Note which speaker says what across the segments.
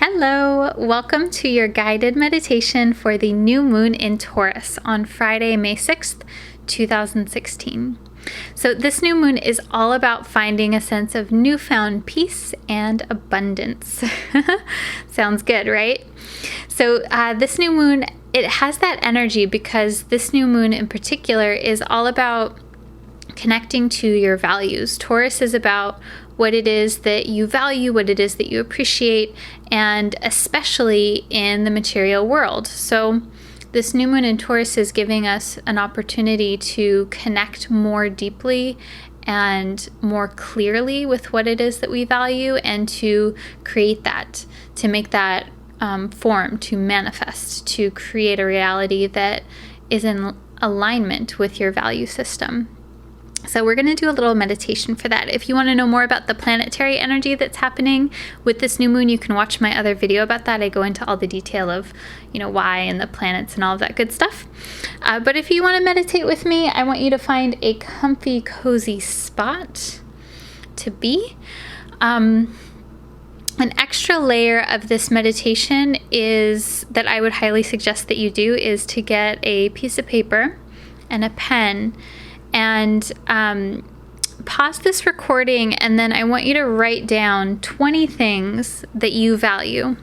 Speaker 1: Hello, welcome to your guided meditation for the new moon in Taurus on Friday, May 6th, 2016. So this new moon is all about finding a sense of newfound peace and abundance. Sounds good, right? So this new moon, it has that energy because this new moon in particular is all about connecting to your values. Taurus is about what it is that you value, what it is that you appreciate, and especially in the material world. So this new moon in Taurus is giving us an opportunity to connect more deeply and more clearly with what it is that we value and to create that, to make that form, to manifest, to create a reality that is in alignment with your value system. So we're going to do a little meditation for that. If you want to know more about the planetary energy that's happening with this new moon, you can watch my other video about that. I go into all the detail of, why and the planets and all of that good stuff. But if you want to meditate with me, I want you to find a comfy, cozy spot to be. An extra layer of this meditation is that I would highly suggest that you do is to get a piece of paper and a pen and pause this recording, and then I want you to write down 20 things that you value.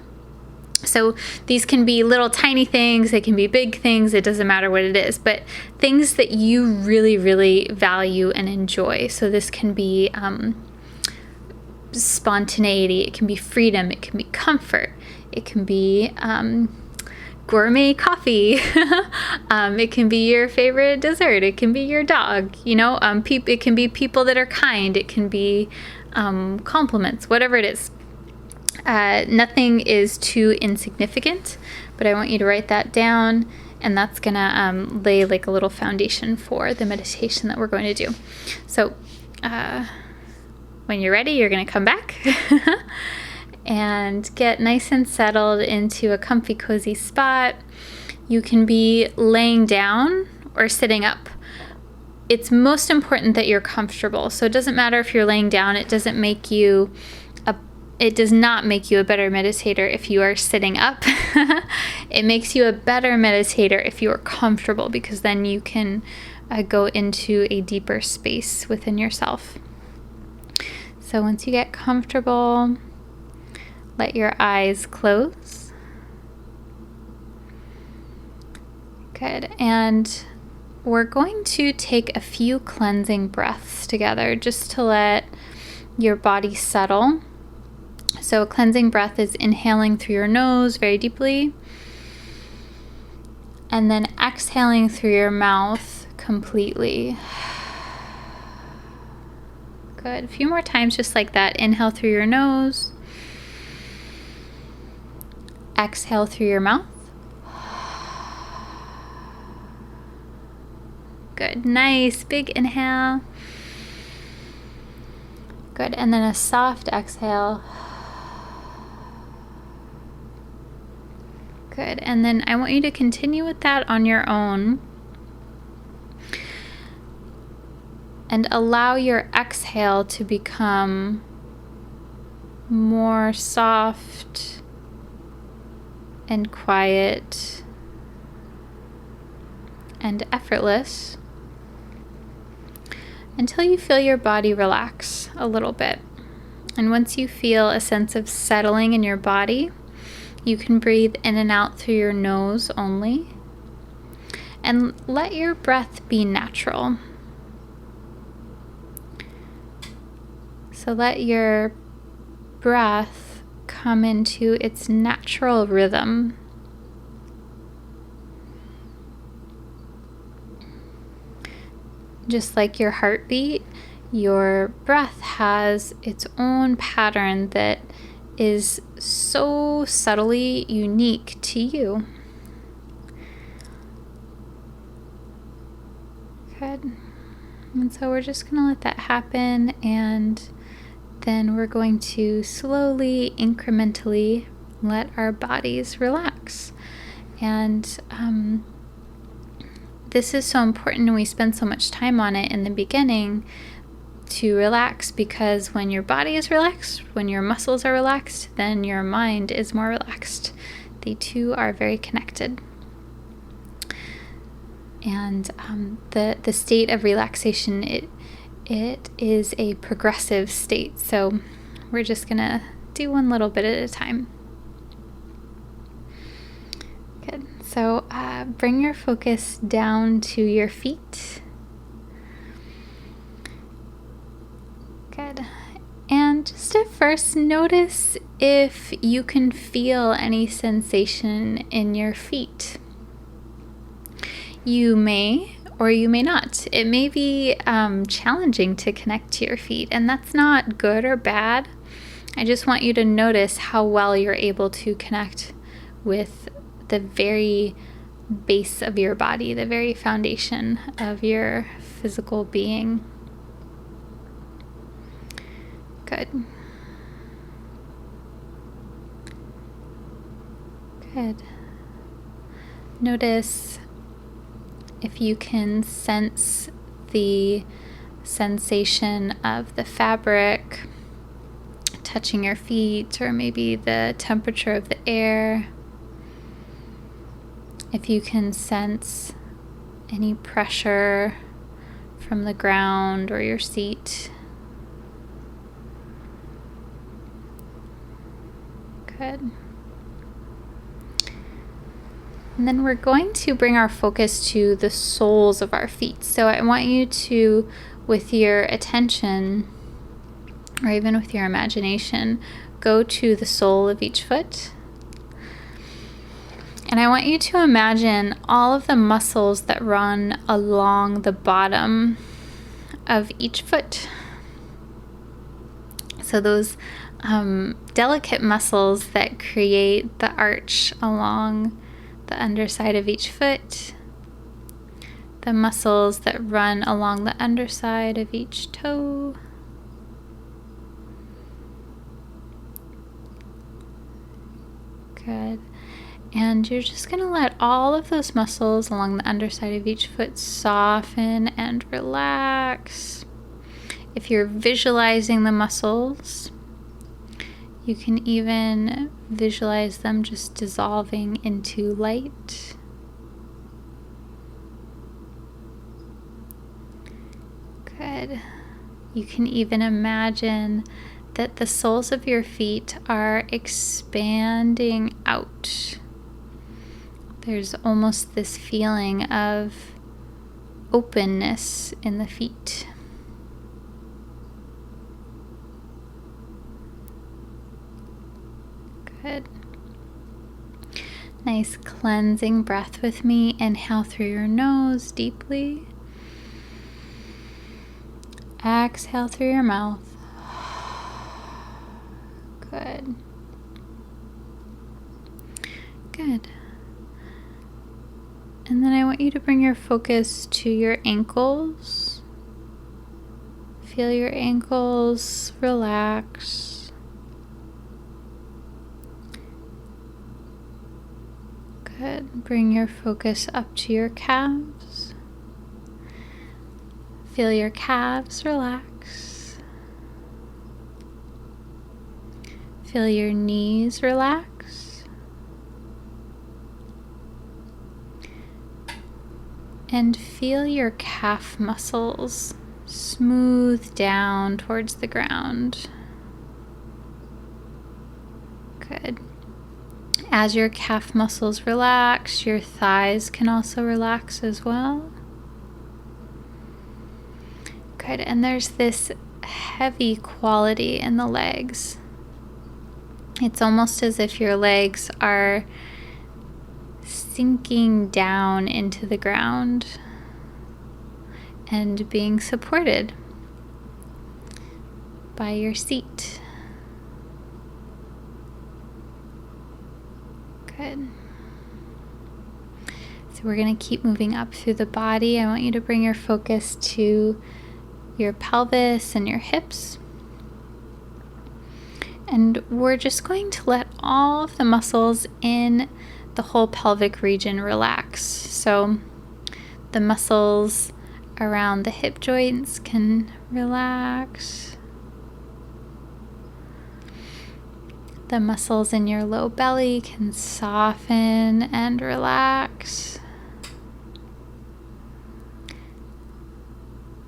Speaker 1: So these can be little tiny things, they can be big things, it doesn't matter what it is, but things that you really, really value and enjoy. So this can be spontaneity, it can be freedom, it can be comfort, it can be gourmet coffee. It can be your favorite dessert. It can be your dog. It can be people that are kind. It can be compliments, whatever it is. Nothing is too insignificant, but I want you to write that down, and that's gonna lay like a little foundation for the meditation that we're going to do. So when you're ready, you're gonna come back and get nice and settled into a comfy, cozy spot. You can be laying down or sitting up. It's most important that you're comfortable. So it doesn't matter if you're laying down. It does not make you a better meditator if you are sitting up. It makes you a better meditator if you are comfortable, because then you can go into a deeper space within yourself. So once you get comfortable, let your eyes close. Good. And we're going to take a few cleansing breaths together just to let your body settle. So a cleansing breath is inhaling through your nose very deeply and then exhaling through your mouth completely. Good. A few more times just like that. Inhale through your nose. Exhale through your mouth. Good. Nice. Big inhale. Good. And then a soft exhale. Good. And then I want you to continue with that on your own. And allow your exhale to become more soft and quiet and effortless until you feel your body relax a little bit. And once you feel a sense of settling in your body, you can breathe in and out through your nose only, and let your breath be natural. So let your breath come into its natural rhythm. Just like your heartbeat, your breath has its own pattern that is so subtly unique to you. Good. And so we're just going to let that happen, and then we're going to slowly, incrementally let our bodies relax. And this is so important, and we spend so much time on it in the beginning. to relax, because when your body is relaxed, when your muscles are relaxed, then your mind is more relaxed. The two are very connected. And the state of relaxation, it is a progressive state. So we're just gonna do one little bit at a time. Good. So bring your focus down to your feet. Good. And just at first, notice if you can feel any sensation in your feet. You may or you may not. It may be challenging to connect to your feet, and that's not good or bad. I just want you to notice how well you're able to connect with the very base of your body, the very foundation of your physical being. Good. Good. Notice if you can sense the sensation of the fabric touching your feet, or maybe the temperature of the air. If you can sense any pressure from the ground or your seat. Good. And then we're going to bring our focus to the soles of our feet. So I want you to, with your attention, or even with your imagination, go to the sole of each foot. And I want you to imagine all of the muscles that run along the bottom of each foot. So those delicate muscles that create the arch along the underside of each foot, the muscles that run along the underside of each toe, good. And you're just going to let all of those muscles along the underside of each foot soften and relax. If you're visualizing the muscles, you can even visualize them just dissolving into light. Good. You can even imagine that the soles of your feet are expanding out. There's almost this feeling of openness in the feet. Good. Nice cleansing breath with me. Inhale through your nose deeply. Exhale through your mouth. Good. Good. And then I want you to bring your focus to your ankles. Feel your ankles relax. Good. Bring your focus up to your calves. Feel your calves relax. Feel your knees relax. And feel your calf muscles smooth down towards the ground. Good. As your calf muscles relax, your thighs can also relax as well. Good. And there's this heavy quality in the legs. It's almost as if your legs are sinking down into the ground and being supported by your seat. Good. So we're going to keep moving up through the body. I want you to bring your focus to your pelvis and your hips. And we're just going to let all of the muscles in the whole pelvic region relax. So the muscles around the hip joints can relax. The muscles in your low belly can soften and relax.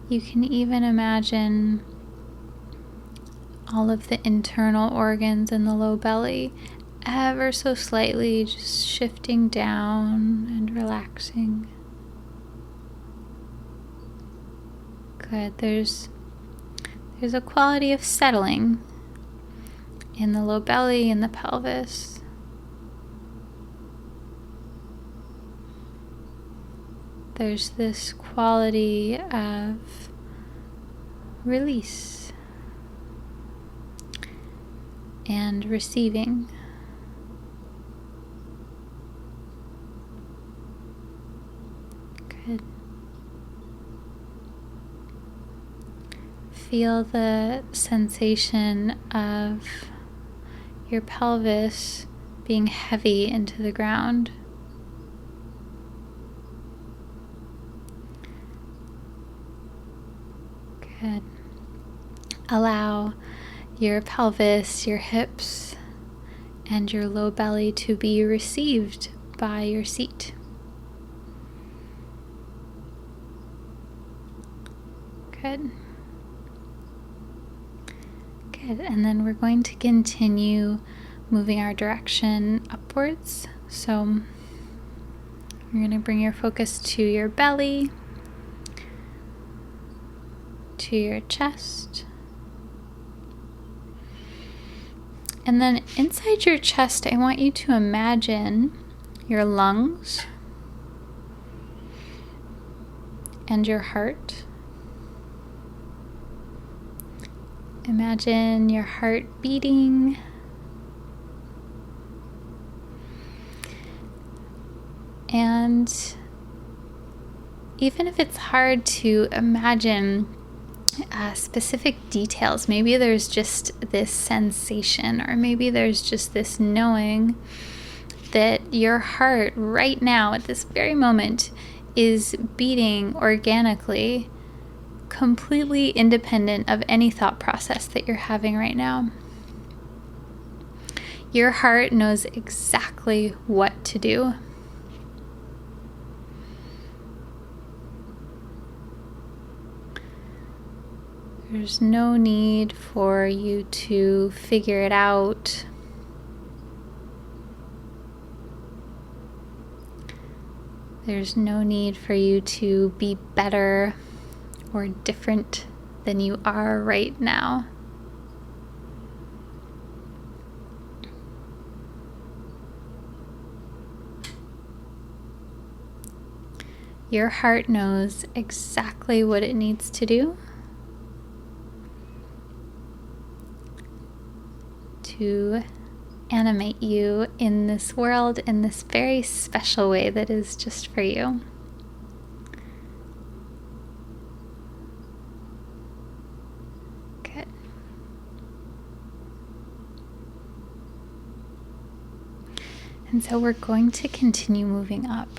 Speaker 1: You can even imagine all of the internal organs in the low belly ever so slightly just shifting down and relaxing. Good. There's a quality of settling in the low belly and the pelvis. There's this quality of release and receiving. Good. Feel the sensation of your pelvis being heavy into the ground. Good. Allow your pelvis, your hips, and your low belly to be received by your seat. Good. Good. And then we're going to continue moving our direction upwards. So you're going to bring your focus to your belly, to your chest. And then inside your chest, I want you to imagine your lungs and your heart. Imagine your heart beating. And even if it's hard to imagine specific details, maybe there's just this sensation, or maybe there's just this knowing that your heart right now at this very moment is beating organically, completely independent of any thought process that you're having right now. Your heart knows exactly what to do. There's no need for you to figure it out. There's no need for you to be better or different than you are right now. Your heart knows exactly what it needs to do to animate you in this world in this very special way that is just for you. Good. And so we're going to continue moving up.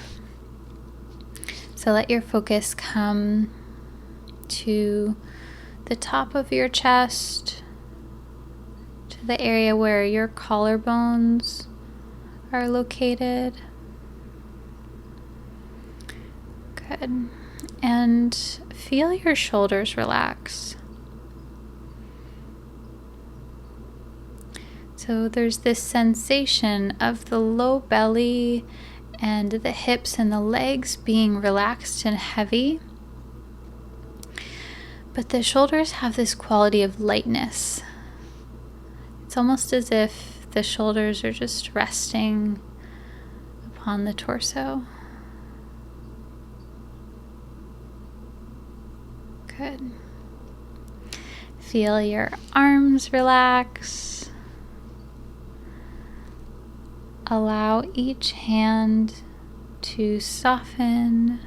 Speaker 1: So let your focus come to the top of your chest, to the area where your collarbones are located. Good. And feel your shoulders relax. So there's this sensation of the low belly and the hips and the legs being relaxed and heavy. But the shoulders have this quality of lightness. It's almost as if the shoulders are just resting upon the torso. Good. Feel your arms relax. Allow each hand to soften.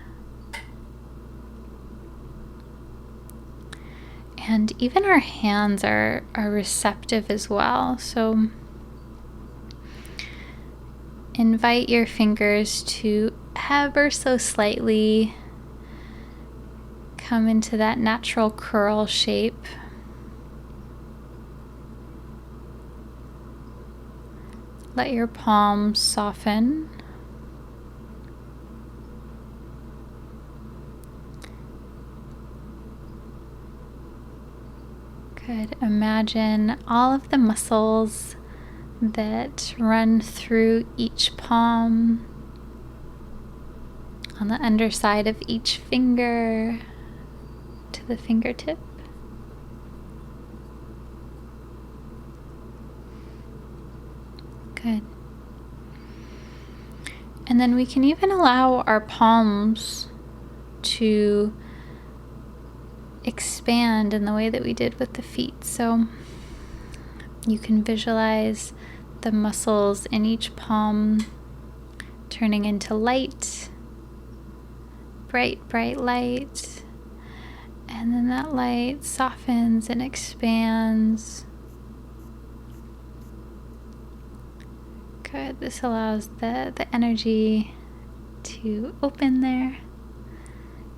Speaker 1: And even our hands are receptive as well. So invite your fingers to ever so slightly come into that natural curl shape. Let your palms soften. Good. Imagine all of the muscles that run through each palm, on the underside of each finger to the fingertip. Good. And then we can even allow our palms to expand in the way that we did with the feet. So you can visualize the muscles in each palm turning into light, bright, bright light. And then that light softens and expands. Good. This allows the energy to open there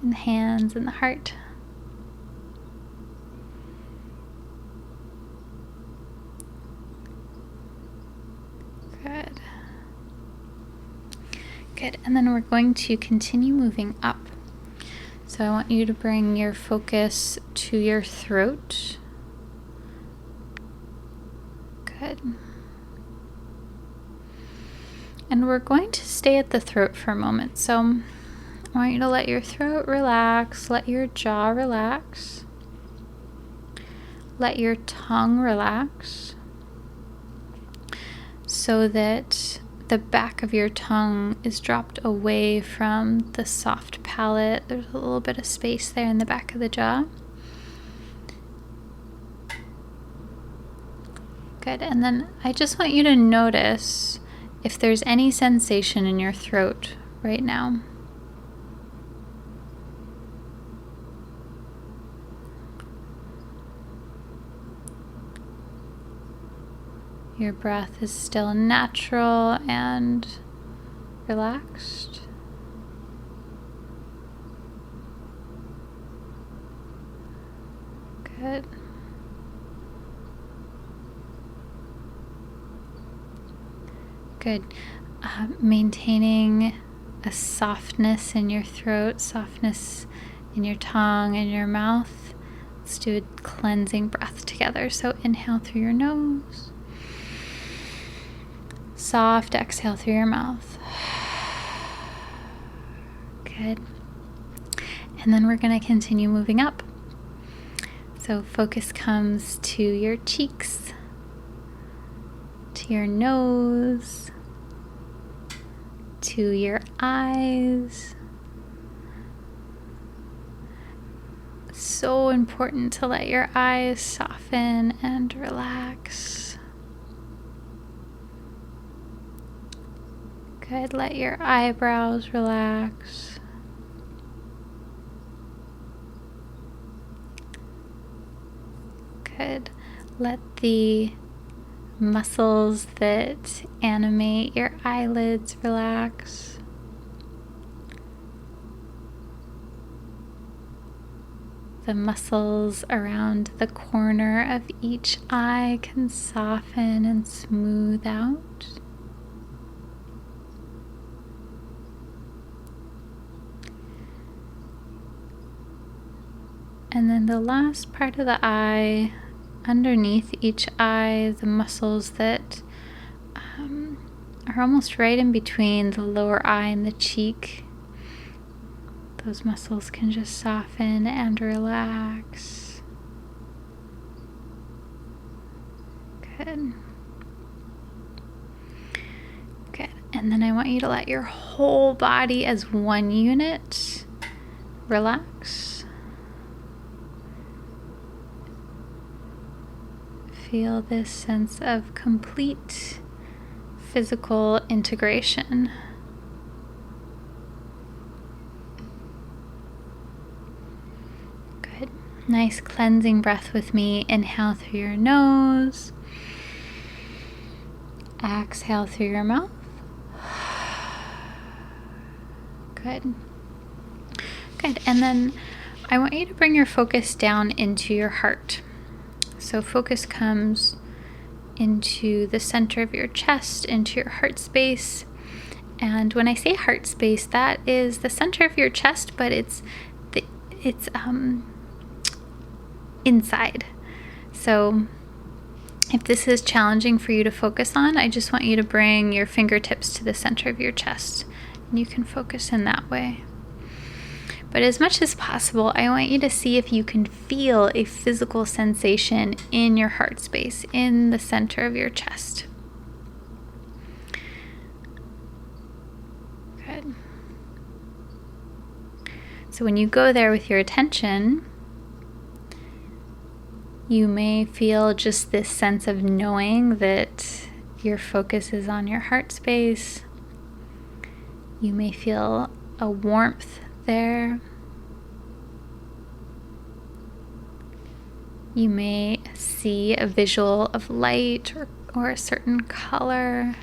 Speaker 1: in the hands and the heart. Good. Good. And then we're going to continue moving up. So I want you to bring your focus to your throat. Good. And we're going to stay at the throat for a moment. So I want you to let your throat relax, let your jaw relax, let your tongue relax, so that the back of your tongue is dropped away from the soft palate. There's a little bit of space there in the back of the jaw. Good. And then I just want you to notice if there's any sensation in your throat right now. Your breath is still natural and relaxed. Good. Good. Maintaining a softness in your throat, softness in your tongue and your mouth. Let's do a cleansing breath together. So inhale through your nose. Soft exhale through your mouth. Good. And then we're going to continue moving up. So focus comes to your cheeks, to your nose, to your eyes. So important to let your eyes soften and relax. Good. Let your eyebrows relax. Good. Let the muscles that animate your eyelids relax. The muscles around the corner of each eye can soften and smooth out. And then the last part of the eye, underneath each eye, the muscles that are almost right in between the lower eye and the cheek. Those muscles can just soften and relax. Good. Good. And then I want you to let your whole body as one unit relax. Feel this sense of complete physical integration. Good. Nice cleansing breath with me. Inhale through your nose. Exhale through your mouth. Good. Good. And then I want you to bring your focus down into your heart. So focus comes into the center of your chest, into your heart space. And when I say heart space, that is the center of your chest, but it's inside. So if this is challenging for you to focus on, I just want you to bring your fingertips to the center of your chest, and you can focus in that way. But as much as possible, I want you to see if you can feel a physical sensation in your heart space, in the center of your chest. Good. So when you go there with your attention, you may feel just this sense of knowing that your focus is on your heart space. You may feel a warmth there. You may see a visual of light or a certain color.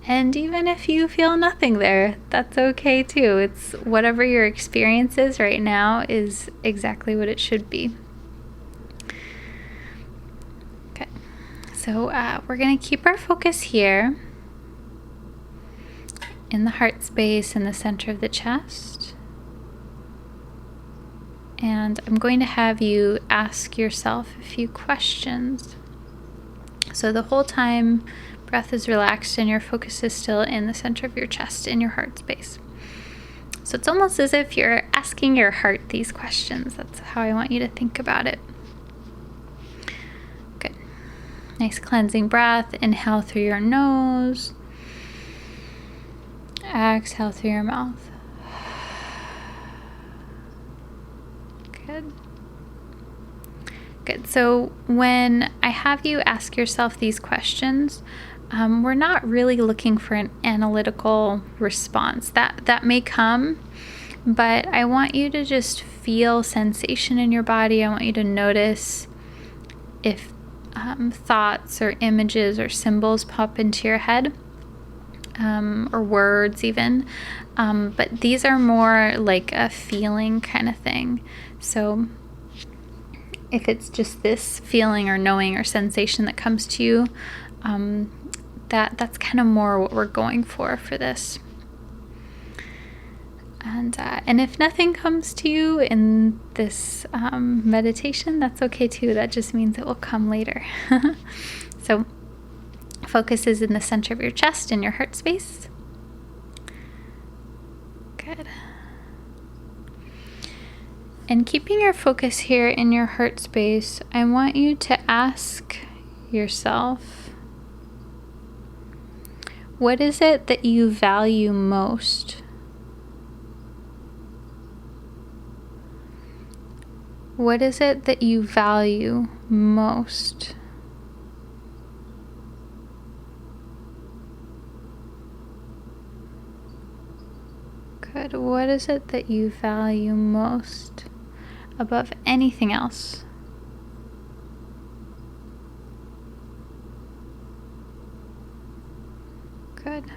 Speaker 1: And even if you feel nothing there, that's okay too. It's whatever your experience is right now is exactly what it should be. Okay, so we're going to keep our focus here in the heart space in the center of the chest. And I'm going to have you ask yourself a few questions. So the whole time, breath is relaxed and your focus is still in the center of your chest, in your heart space. So it's almost as if you're asking your heart these questions. That's how I want you to think about it. Good. Nice cleansing breath. Inhale through your nose. Exhale through your mouth. Good. Good. So when I have you ask yourself these questions, we're not really looking for an analytical response. That may come, but I want you to just feel sensation in your body. I want you to notice if thoughts or images or symbols pop into your head, or words even. But these are more like a feeling kind of thing. So if it's just this feeling or knowing or sensation that comes to you, that's kind of more what we're going for this. And if nothing comes to you in this meditation, that's okay too. That just means it will come later. So focus is in the center of your chest, in your heart space. Good. And keeping your focus here in your heart space, I want you to ask yourself, what is it that you value most? What is it that you value most? Good. What is it that you value most above anything else? Good.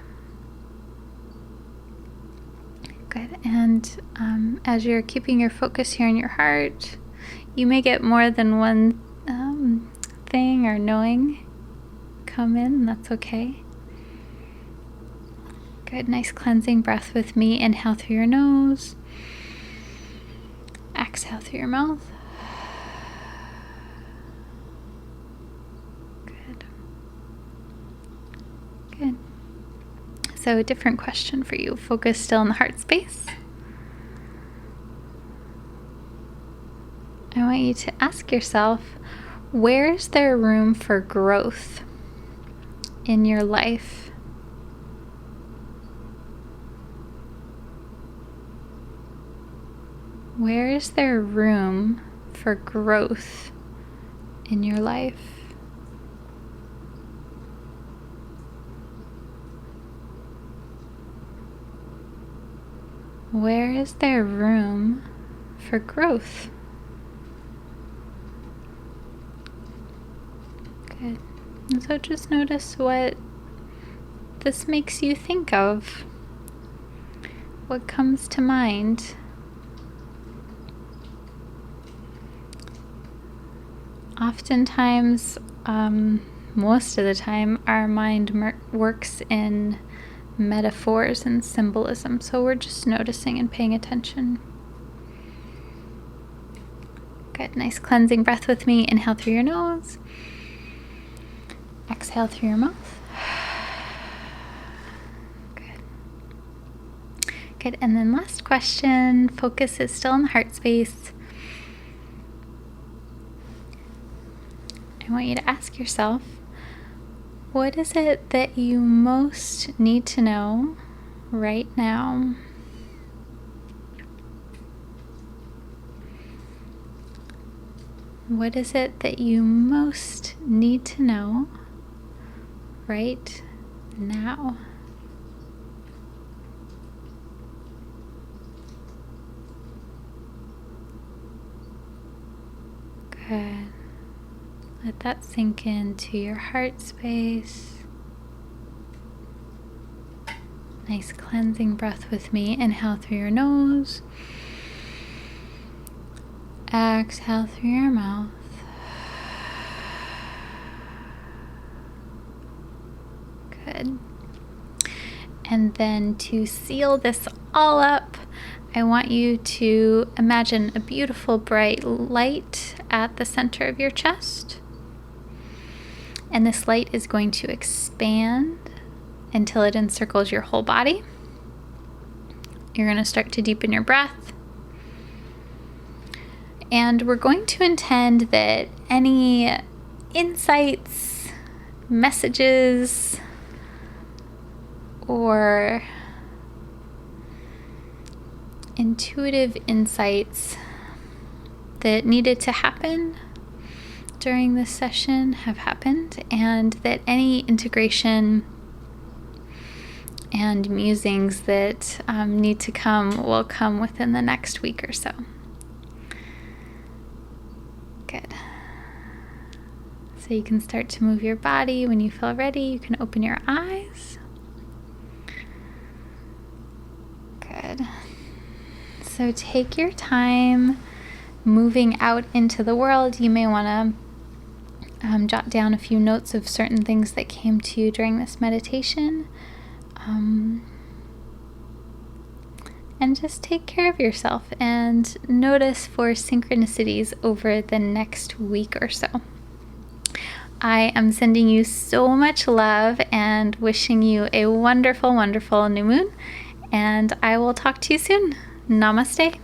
Speaker 1: Good. And as you're keeping your focus here in your heart, you may get more than one thing or knowing come in. That's okay. Good. Nice cleansing breath with me. Inhale through your nose. Exhale through your mouth. Good. Good. So a different question for you. Focus still in the heart space. I want you to ask yourself, where is there room for growth in your life? Where is there room for growth in your life? Where is there room for growth? Good. And so just notice what this makes you think of. what comes to mind. Oftentimes, most of the time, our mind works in metaphors and symbolism, so we're just noticing and paying attention. Good, nice cleansing breath with me. Inhale through your nose. Exhale through your mouth. Good. Good, and then last question. Focus is still in the heart space. I want you to ask yourself, what is it that you most need to know right now? What is it that you most need to know right now? Good. Let that sink into your heart space. Nice cleansing breath with me. Inhale through your nose. Exhale through your mouth. Good. And then to seal this all up, I want you to imagine a beautiful bright light at the center of your chest. And this light is going to expand until it encircles your whole body. You're going to start to deepen your breath. And we're going to intend that any insights, messages, or intuitive insights that needed to happen during this session have happened, and that any integration and musings that need to come will come within the next week or so. Good. So you can start to move your body. When you feel ready, you can open your eyes. Good. So take your time moving out into the world. You may want to jot down a few notes of certain things that came to you during this meditation. And just take care of yourself and notice for synchronicities over the next week or so. I am sending you so much love and wishing you a wonderful, wonderful new moon. And I will talk to you soon. Namaste.